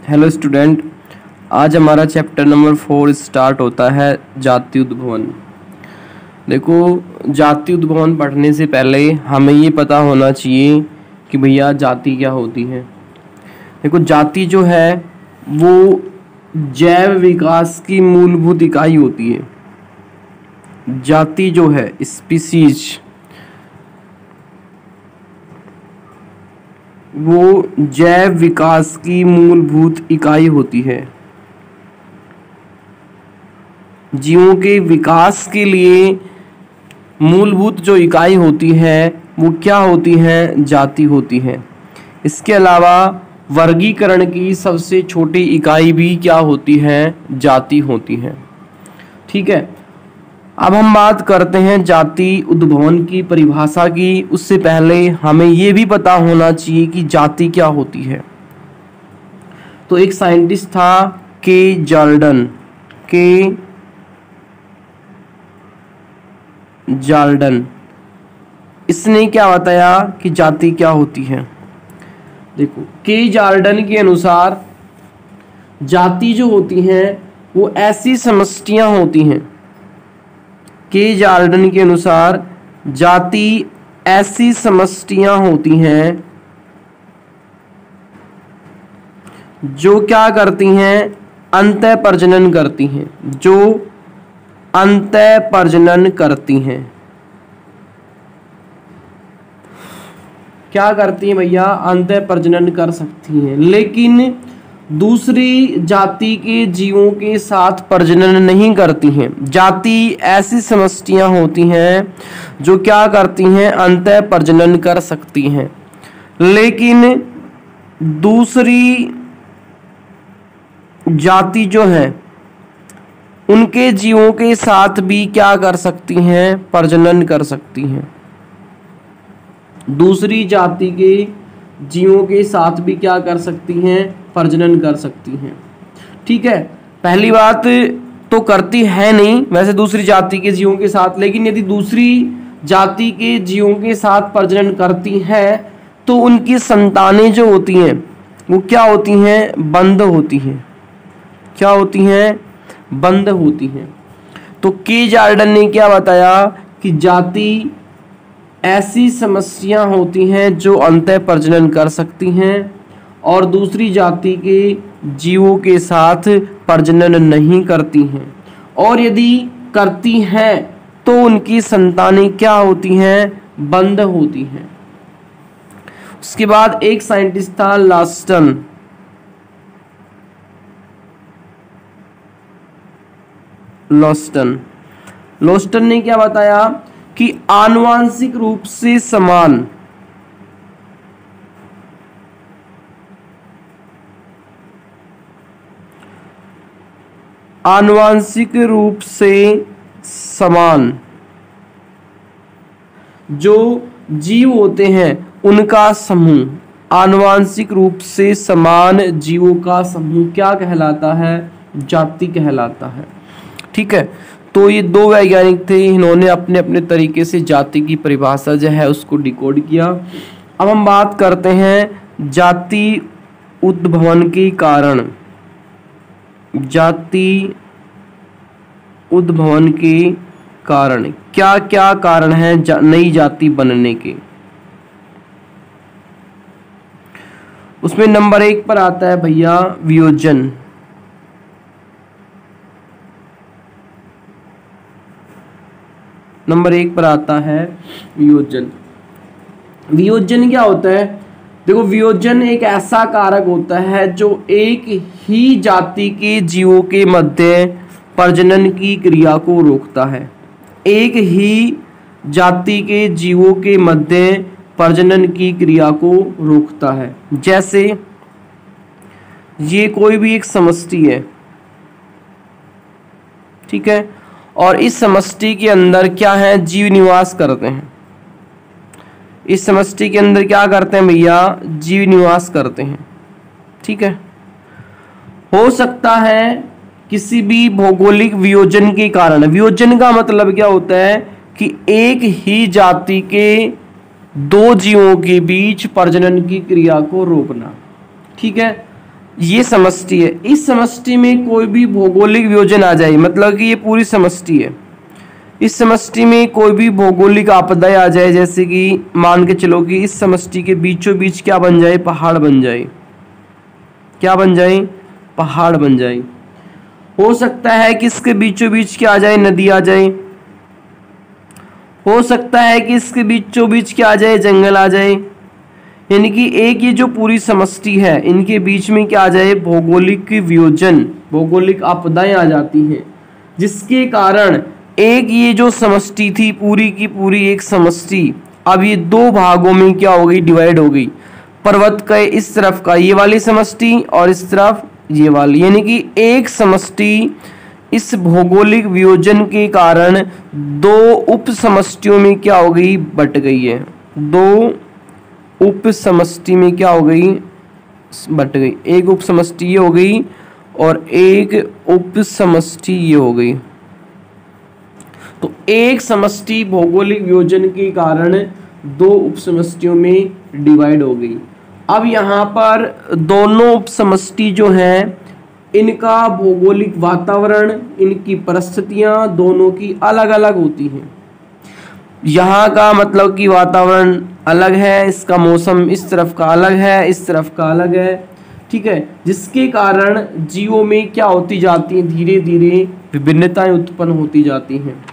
Hello student, आज हमारा chapter number 4 start होता है जाति उद्भवन। देखो, जाति उद्भवन पढ़ने से पहले हमें ये पता होना चाहिए कि भैया जाति क्या होती है। देखो, जाति जो है वो जैव विकास की मूलभूत इकाई होती है। जाति जो है स्पीसीज वो जैव विकास की मूलभूत इकाई होती है। जीवों के विकास के लिए मूलभूत जो इकाई होती है वो क्या होती है? जाति होती है। इसके अलावा वर्गीकरण की सबसे छोटी इकाई भी क्या होती है? जाति होती है। ठीक है, अब हम बात करते हैं जाति उद्भवन की परिभाषा की। उससे पहले हमें यह भी पता होना चाहिए कि जाति क्या होती है। तो एक साइंटिस्ट था के जार्डन, इसने क्या बताया कि जाति क्या होती है। देखो, के जार्डन के अनुसार जाति जो होती हैं वो ऐसी समष्टियां होती हैं। के जार्डन के अनुसार जाति ऐसी समष्टियां होती हैं जो क्या करती हैं? अंतः प्रजनन करती हैं। जो अंतः प्रजनन करती हैं। क्या करती हैं भैया? अंतः प्रजनन कर सकती हैं, लेकिन दूसरी जाति के जीवों के साथ प्रजनन नहीं करती हैं। जाति ऐसी समष्टियां होती हैं जो क्या करती हैं? अंतः प्रजनन कर सकती हैं, लेकिन दूसरी जाति जो है उनके जीवों के साथ भी क्या कर सकती हैं? प्रजनन कर सकती हैं। दूसरी जाति के जीवों के साथ भी क्या कर सकती हैं? प्रजनन कर सकती हैं। ठीक है, पहली बात तो करती है नहीं वैसे दूसरी जाति के जीवों के साथ, लेकिन यदि दूसरी जाति के जीवों के साथ प्रजनन करती है तो उनकी संतानें जो होती हैं वो क्या होती हैं? बंध होती हैं। क्या होती हैं? बंध होती हैं। तो के जार्डन ने क्या बताया कि जाति ऐसी समस्याएं होती हैं जो अंतः प्रजनन कर सकती हैं और दूसरी जाति के जीवों के साथ प्रजनन नहीं करती हैं, और यदि करती हैं तो उनकी संतानें क्या होती हैं? बंध होती हैं। उसके बाद एक साइंटिस्ट था लॉस्टन ने क्या बताया कि आनुवांशिक रूप से समान जो जीव होते हैं उनका समूह, आनुवांशिक रूप से समान जीवों का समूह क्या कहलाता है? जाति कहलाता है। ठीक है, तो ये दो वैज्ञानिक थे, इन्होंने अपने अपने तरीके से जाति की परिभाषा जो है उसको डिकोड किया। अब हम बात करते हैं जाति उद्भवन के कारण। जाति उद्भवन के कारण क्या क्या कारण है नई जाति बनने के? उसमें नंबर 1 पर आता है भैया वियोजन। नंबर 1 पर आता है वियोजन। वियोजन क्या होता है? देखो, वियोजन एक ऐसा कारक होता है जो एक ही जाति के जीवों के मध्य प्रजनन की क्रिया को रोकता है। एक ही जाति के जीवों के मध्य प्रजनन की क्रिया को रोकता है। जैसे ये कोई भी एक समष्टि है, ठीक है, और इस समष्टि के अंदर क्या है? जीव निवास करते हैं। इस समष्टि के अंदर क्या करते हैं भैया? जीव निवास करते हैं। ठीक है, हो सकता है किसी भी भौगोलिक वियोजन के कारण। वियोजन का मतलब क्या होता है कि एक ही जाति के दो जीवों के बीच प्रजनन की क्रिया को रोकना। ठीक है, ये समष्टि है, इस समष्टि में कोई भी भौगोलिक वियोजन आ जाए, मतलब कि ये पूरी समष्टि है, इस समष्टि में कोई भी भौगोलिक आपदा आ जाए, जैसे कि मान के चलो कि इस समष्टि के बीचों बीच क्या बन जाए, पहाड़ बन जाए, क्या बन जाए, पहाड़ बन जाए। हो सकता है कि इसके बीचों बीच क्या आ जाए, नदी आ जाए, हो सकता है कि इसके बीचों बीच क्या आ जाए, जंगल आ जाए। यानी कि एक ये जो पूरी समष्टि है, इनके बीच में क्या आ जाए, भौगोलिक वियोजन, भौगोलिक आपदाएं आ जाती हैं, जिसके कारण एक ये जो समष्टि थी पूरी की पूरी एक समष्टि अब ये दो भागों में क्या हो गई, डिवाइड हो गई। पर्वत का इस तरफ का ये वाली समष्टि और इस तरफ ये वाली, यानी कि एक समष्टि इस भौगोलिक वियोजन के कारण दो उप समष्टियों में क्या हो गई, बट गई है। दो उप समष्टि में क्या हो गई, बट गई। एक उप समष्टि ये हो गई और एक उप समष्टि ये हो गई। तो एक समष्टि भौगोलिक वियोजन के कारण दो उप समष्टियों में डिवाइड हो गई। अब यहाँ पर दोनों उप समष्टि जो हैं, इनका भौगोलिक वातावरण, इनकी परिस्थितियां दोनों की अलग अलग होती हैं। यहाँ का मतलब कि वातावरण अलग है, इसका मौसम इस तरफ का अलग है, इस तरफ का अलग है, ठीक है, जिसके कारण जीवों में क्या होती जाती है, धीरे धीरे विभिन्नताएं उत्पन्न होती जाती हैं।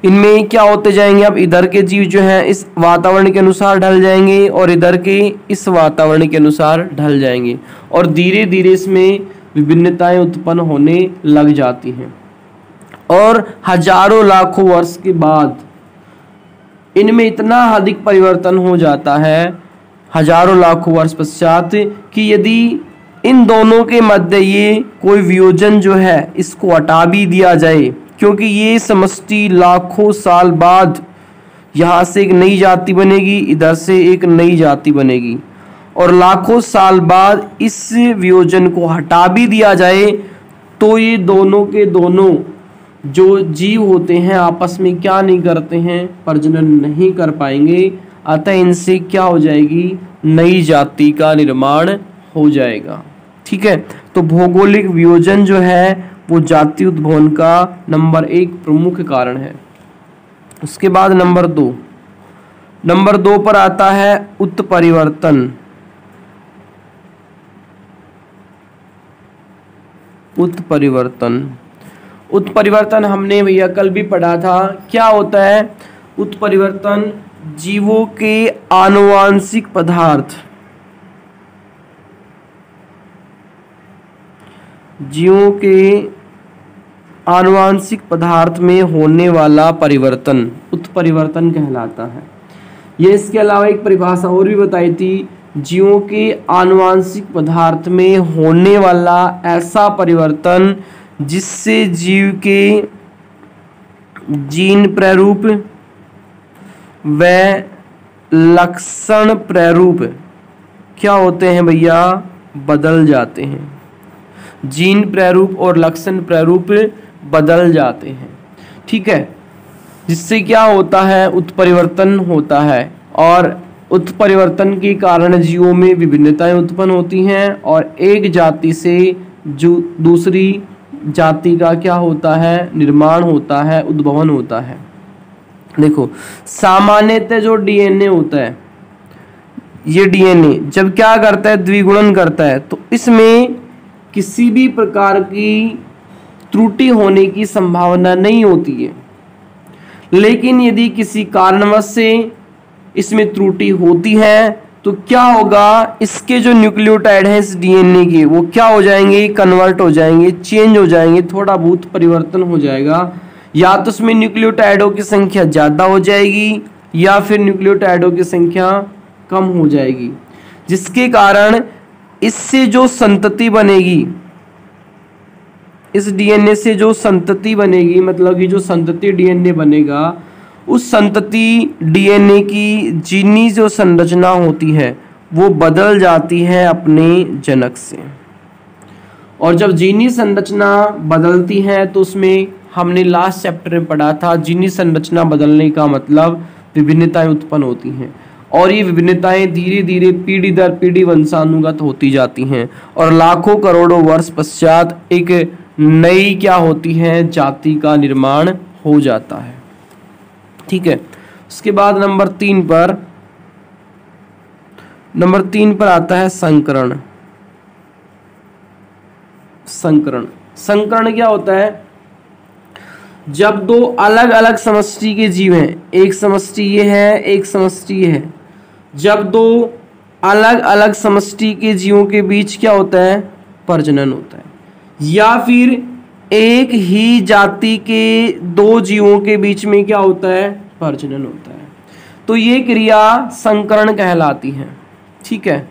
इनमें क्या होते जाएंगे, अब इधर के जीव जो हैं इस वातावरण के अनुसार ढल जाएंगे और इधर के इस वातावरण के अनुसार ढल जाएंगे और धीरे धीरे इसमें विभिन्नताएं उत्पन्न होने लग जाती हैं। और हजारों लाखों वर्ष के बाद इनमें इतना अधिक परिवर्तन हो जाता है, हजारों लाखों वर्ष पश्चात, कि यदि इन दोनों के मध्य ये कोई वियोजन जो है इसको हटा भी दिया जाए, क्योंकि ये समष्टि लाखों साल बाद यहाँ से एक नई जाति बनेगी, इधर से एक नई जाति बनेगी, और लाखों साल बाद इस वियोजन को हटा भी दिया जाए तो ये दोनों के दोनों जो जीव होते हैं आपस में क्या नहीं करते हैं, प्रजनन नहीं कर पाएंगे। अतः इनसे क्या हो जाएगी, नई जाति का निर्माण हो जाएगा। ठीक है, तो भौगोलिक वियोजन जो है वो जाति उद्भवन का नंबर 1 प्रमुख कारण है। उसके बाद नंबर 2 पर आता है उत्परिवर्तन। उत्परिवर्तन हमने भैया कल भी पढ़ा था। क्या होता है उत्परिवर्तन? जीवों के आनुवांशिक पदार्थ, जीवों के आनुवांशिक पदार्थ में होने वाला परिवर्तन उत्परिवर्तन कहलाता है। ये इसके अलावा एक परिभाषा और भी बताई थी, जीवों के आनुवांशिक पदार्थ में होने वाला ऐसा परिवर्तन जिससे जीव के जीन प्रारूप व लक्षण प्रारूप क्या होते हैं भैया, बदल जाते हैं। जीन प्रारूप और लक्षण प्रारूप बदल जाते हैं। ठीक है, जिससे क्या होता है, उत्परिवर्तन होता है, और उत्परिवर्तन के कारण जीवों में विभिन्नताएं उत्पन्न होती हैं और एक जाति से जो दूसरी जाति का क्या होता है, निर्माण होता है, उद्भवन होता है। देखो, सामान्यतः जो डीएनए होता है, ये डीएनए जब क्या करता है, द्विगुणन करता है, तो इसमें किसी भी प्रकार की त्रुटि होने की संभावना नहीं होती है। लेकिन यदि किसी कारणवश से इसमें त्रुटि होती है तो क्या होगा, इसके जो न्यूक्लियोटाइड हैं इस डीएनए के, वो क्या हो जाएंगे, कन्वर्ट हो जाएंगे, चेंज हो जाएंगे, थोड़ा बहुत परिवर्तन हो जाएगा। या तो उसमें न्यूक्लियोटाइडों की संख्या ज़्यादा हो जाएगी या फिर न्यूक्लियोटाइडों की संख्या कम हो जाएगी, जिसके कारण इससे जो संतति बनेगी, इस डीएनए से जो संतति बनेगी, मतलब कि जो संतति डीएनए बनेगा, उस संतति डीएनए की जीनी जो संरचना होती है वो बदल जाती है अपने जनक से। और जब जीनी संरचना बदलती है तो उसमें हमने लास्ट चैप्टर में पढ़ा था, जीनी संरचना बदलने का मतलब विभिन्नताएं उत्पन्न होती हैं। और ये विभिन्नताएं धीरे धीरे पीढ़ी दर पीढ़ी वंशानुगत होती जाती हैं और लाखों करोड़ों वर्ष पश्चात एक नई क्या होती है, जाति का निर्माण हो जाता है। ठीक है, उसके बाद नंबर 3 पर आता है संकरण। संकरण क्या होता है? जब दो अलग अलग समष्टि के जीव हैं, एक समष्टि ये है, एक समष्टि ये है, जब दो अलग अलग समष्टि के जीवों के बीच क्या होता है, प्रजनन होता है, या फिर एक ही जाति के दो जीवों के बीच में क्या होता है, प्रजनन होता है, तो ये क्रिया संकरण कहलाती है। ठीक है,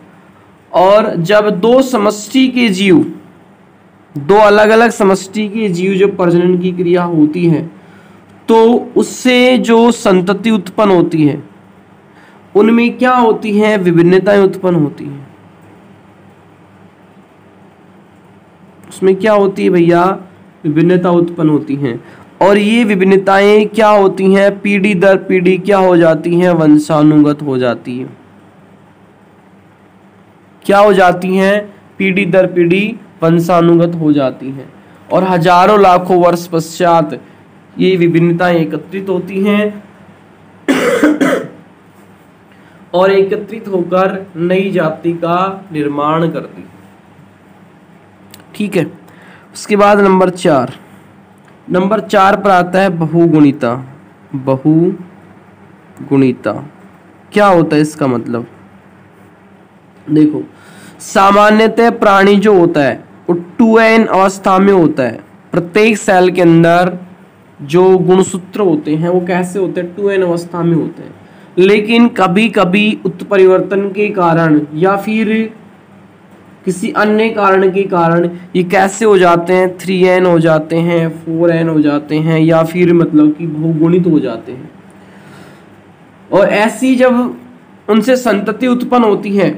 और जब दो समष्टि के जीव, दो अलग अलग समष्टि के जीव जो प्रजनन की क्रिया होती है, तो उससे जो संतति उत्पन्न होती है उनमें क्या होती है, विभिन्नताएं उत्पन्न होती हैं। उसमें क्या होती है भैया, विभिन्नता उत्पन्न होती हैं, और ये विभिन्नताएं क्या होती हैं, पीढ़ी दर पीढ़ी क्या हो जाती हैं, वंशानुगत हो जाती है। क्या हो जाती हैं, पीढ़ी दर पीढ़ी वंशानुगत हो जाती हैं, और हजारों लाखों वर्ष पश्चात ये विभिन्नताएं एकत्रित होती हैं और एकत्रित होकर नई जाति का निर्माण करती है। ठीक है, उसके बाद नंबर 4 पर आता है बहुगुणिता। बहुगुणिता क्या होता है, इसका मतलब देखो, सामान्यतः प्राणी जो होता है वो 2n अवस्था में होता है। प्रत्येक सेल के अंदर जो गुणसूत्र होते हैं वो कैसे होते हैं, 2n अवस्था में होते हैं, लेकिन कभी कभी उत्परिवर्तन के कारण या फिर किसी अन्य कारण के कारण ये कैसे हो जाते हैं, 3n हो जाते हैं, 4n हो जाते हैं, या फिर मतलब कि बहुगुणित हो जाते हैं। और ऐसी जब उनसे संतति उत्पन्न होती है,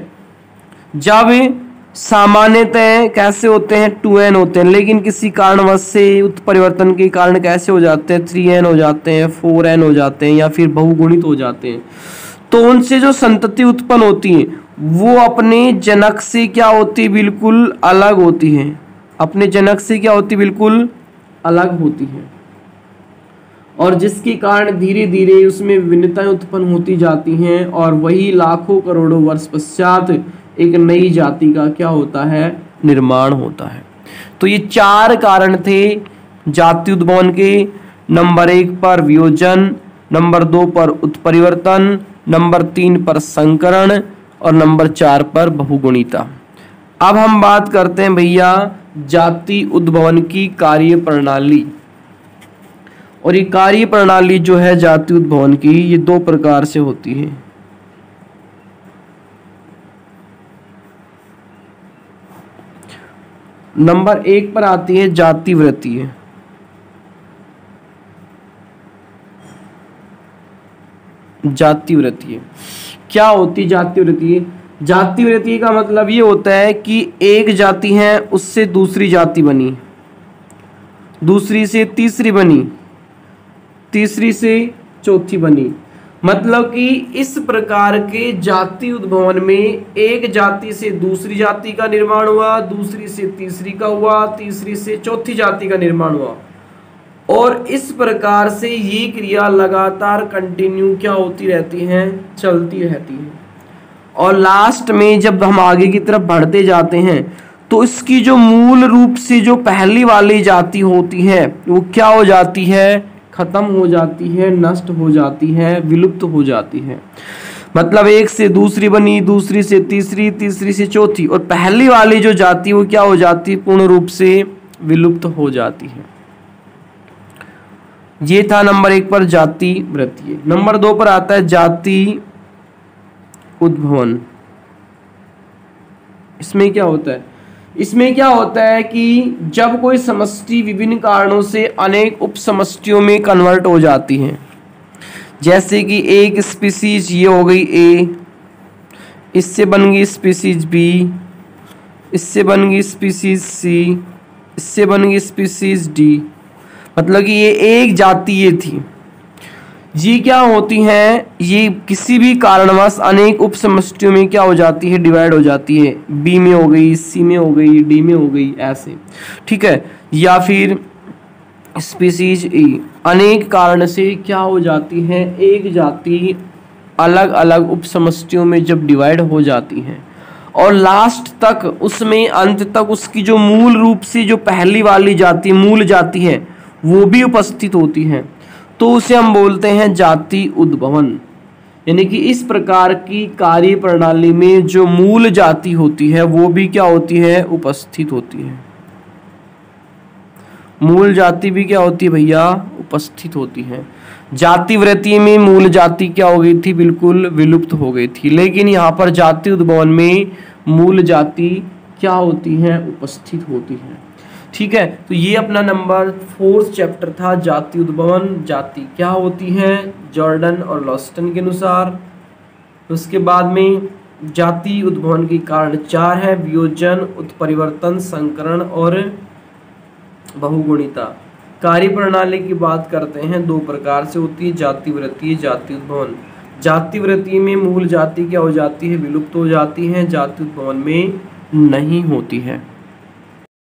जब सामान्यतः कैसे होते हैं, 2n होते हैं, लेकिन किसी कारणवश से उत्परिवर्तन के कारण कैसे हो जाते हैं, 3n हो जाते हैं, 4n हो जाते हैं, या फिर बहुगुणित हो जाते हैं। तो उनसे जो संतति उत्पन्न होती है वो अपने जनक से क्या होती है, बिल्कुल अलग होती है। अपने जनक से क्या होती है, बिल्कुल अलग होती है, और जिसके कारण धीरे धीरे उसमें विभिन्नताएं उत्पन्न होती जाती हैं, और वही लाखों करोड़ों वर्ष पश्चात एक नई जाति का क्या होता है, निर्माण होता है। तो ये 4 कारण थे जाति उद्भवन के। नंबर 1 पर वियोजन, नंबर 2 पर उत्परिवर्तन, नंबर 3 पर संकरण, और नंबर 4 पर बहुगुणिता। अब हम बात करते हैं भैया जाति उद्भवन की कार्य प्रणाली। और ये कार्य प्रणाली जो है जाति उद्भवन की, ये 2 प्रकार से होती है। नंबर 1 पर आती है जाति वृत्ति। जाति वृत्ति क्या होती है? जाति वृत्ति, जाति वृत्ति का मतलब ये होता है कि एक जाति है उससे दूसरी जाति बनी, दूसरी से तीसरी बनी, तीसरी से चौथी बनी। मतलब कि इस प्रकार के जाति उद्भवन में एक जाति से दूसरी जाति का निर्माण हुआ, दूसरी से तीसरी का हुआ, तीसरी से चौथी जाति का निर्माण हुआ, और इस प्रकार से ये क्रिया लगातार कंटिन्यू क्या होती रहती है, चलती रहती है। और लास्ट में जब हम आगे की तरफ बढ़ते जाते हैं तो इसकी जो मूल रूप से जो पहली वाली जाति होती है वो क्या हो जाती है, खत्म हो जाती है, नष्ट हो जाती है, विलुप्त हो जाती है। मतलब एक से दूसरी बनी, दूसरी से तीसरी, तीसरी से चौथी, और पहली वाली जो जाति वो क्या हो जाती है, पूर्ण रूप से विलुप्त हो जाती है। ये था नंबर 1 पर जाति वृत्ति। नंबर 2 पर आता है जाति उद्भवन। इसमें क्या होता है? इसमें क्या होता है कि जब कोई समष्टि विभिन्न कारणों से अनेक उप समष्टियों में कन्वर्ट हो जाती है, जैसे कि एक स्पीसीज ये हो गई ए, इससे बन गई स्पीसीज बी, इससे बन गई स्पीसीज सी, इससे बन गई स्पीसीज डी। मतलब कि ये एक जाति ये थी, ये क्या होती हैं, ये किसी भी कारणवश अनेक उप समष्टियों में क्या हो जाती है, डिवाइड हो जाती है। बी में हो गई, सी में हो गई, डी में हो गई, ऐसे, ठीक है। या फिर स्पीसीज ई, अनेक कारण से क्या हो जाती है, एक जाति अलग अलग उप समष्टियों में जब डिवाइड हो जाती है और लास्ट तक उसमें अंत तक उसकी जो मूल रूप से जो पहली वाली जाति मूल जाति है वो भी उपस्थित होती है, तो उसे हम बोलते हैं जाति उद्भवन। यानी कि इस प्रकार की कार्य प्रणाली में जो मूल जाति होती है वो भी क्या होती है, उपस्थित होती है। मूल जाति भी क्या होती है भैया, उपस्थित होती है। जाति वृत्ति में मूल जाति क्या हो गई थी, बिल्कुल विलुप्त हो गई थी, लेकिन यहाँ पर जाति उद्भवन में मूल जाति क्या होती है, उपस्थित होती है। ठीक है, तो ये अपना नंबर 4 चैप्टर था, जाति उद्भवन। जाति क्या होती है जॉर्डन और लॉस्टन के अनुसार। उसके बाद में जाति उद्भवन के कारण 4 है, वियोजन, उत्परिवर्तन, संकरण और बहुगुणिता। कार्य प्रणाली की बात करते हैं, 2 प्रकार से होती है, जाति वृत्तीय, जाति उद्भवन। जाति वृत्तीय में मूल जाति क्या हो जाती है, विलुप्त हो जाती है, जाति उद्भवन में नहीं होती है।